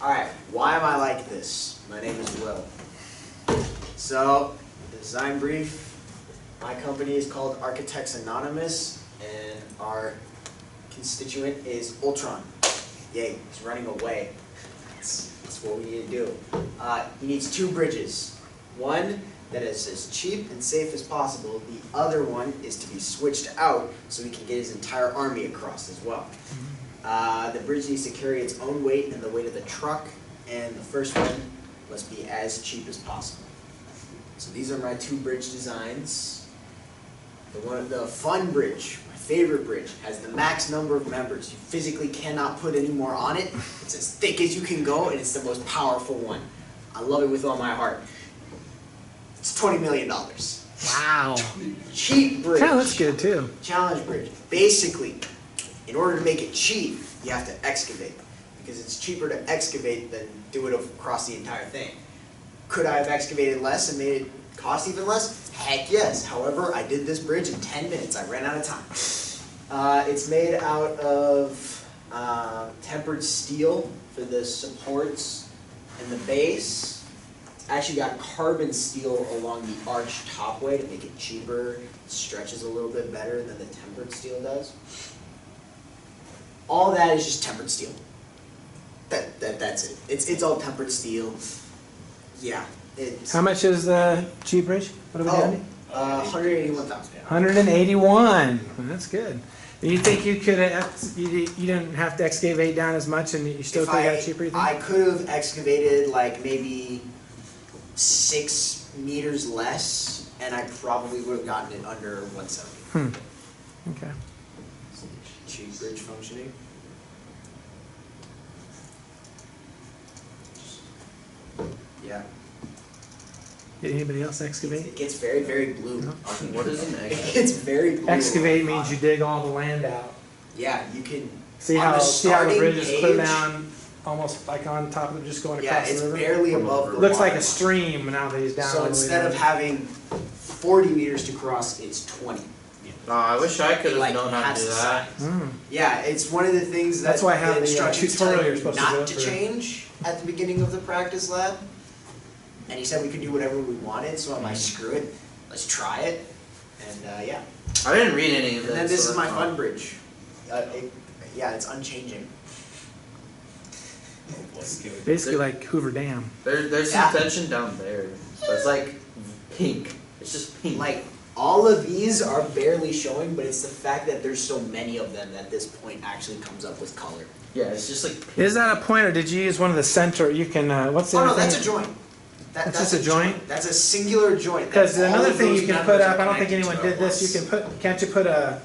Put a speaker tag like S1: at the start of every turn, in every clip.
S1: Alright, why am I like this? My name is Will. So, design brief. My company is called Architects Anonymous, and our constituent is Ultron. Yay, he's running away. That's what we need to do. He needs 2 bridges. One that is as cheap and safe as possible. The other one is to be switched out so he can get his entire army across as well. The bridge needs to carry its own weight and the weight of the truck, and the first one must be as cheap as possible. So these are my 2 bridge designs. The fun bridge, my favorite bridge, has the max number of members. You physically cannot put any more on it. It's as thick as you can go, and it's the most powerful one. I love it with all my heart. It's $20 million.
S2: Wow.
S1: Cheap bridge.
S2: Yeah, that's good too.
S1: Challenge bridge. Basically, in order to make it cheap, you have to excavate. Because it's cheaper to excavate than do it across the entire thing. Could I have excavated less and made it cost even less? Heck yes. However, I did this bridge in 10 minutes. I ran out of time. It's made out of tempered steel for the supports and the base. It's actually got carbon steel along the arched topway to make it cheaper. It stretches a little bit better than the tempered steel does. All that is just tempered steel. That's it. It's all tempered steel. Yeah.
S2: How much is the cheap bridge? What are we doing?
S1: 181,000.
S2: 181. Well, that's good. You think you could you didn't have to excavate down as much, and you still could have got it cheaper? You think?
S1: I could have excavated like maybe 6 meters less, and I probably would have gotten it under 170.
S2: Okay.
S1: Cheap bridge functioning. Yeah.
S2: Did anybody else excavate?
S1: It gets very, very blue.
S2: No.
S3: What is an
S1: It gets very blue.
S2: Excavate means you dig all the land out.
S1: Yeah, you can.
S2: See how the bridge is clear down, almost like on top of it, just going across
S1: it's
S2: the river?
S1: barely above the
S2: Looks like
S1: water
S2: a stream nowadays down.
S1: So instead of having 40 meters to cross, it's 20.
S3: Oh, I wish I could have known how to
S1: half
S3: do
S1: the
S3: that.
S1: size. Yeah, it's one of the things that
S2: That's why I have
S1: the
S2: the
S1: instructions
S2: tutorial
S1: tell
S2: you're
S1: you
S2: supposed to go
S1: not to
S2: through.
S1: change at the beginning of the practice lab. And he said we could do whatever we wanted, so I'm like, screw it, let's try it. And yeah.
S3: I didn't read any of this.
S1: And then this
S3: so
S1: is my
S3: that's
S1: fun bridge. Yeah, it's unchanging.
S2: Basically like Hoover Dam.
S3: There's some tension down there. So it's like pink. It's just pink.
S1: Like, all of these are barely showing, but it's the fact that there's so many of them that this point actually comes up with color.
S3: Yeah, it's just like pink.
S2: Is that a point, or did you use one of the center? You can, what's the
S1: Oh
S2: other
S1: no,
S2: thing?
S1: that's a joint.
S2: That's just a joint?
S1: That's a singular joint.
S2: Because
S1: All
S2: another
S1: of
S2: thing
S1: those
S2: you can
S1: members
S2: put up,
S1: are
S2: I don't think
S1: connected
S2: anyone
S1: to
S2: did
S1: it
S2: this,
S1: once.
S2: you can put, can't you put a,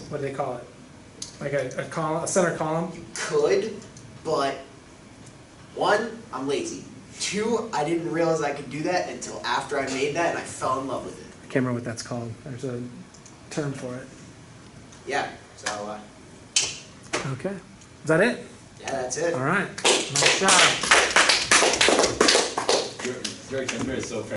S2: what do they call it? Like a column, a center column?
S1: You could, but 1, I'm lazy. 2, I didn't realize I could do that until after I made that, and I fell in love with it.
S2: I can't remember what that's called. There's a term for it.
S1: Yeah, so,
S2: Okay. Is that it?
S1: yeah, that's it.
S2: All right. Nice job.
S4: Your timber is so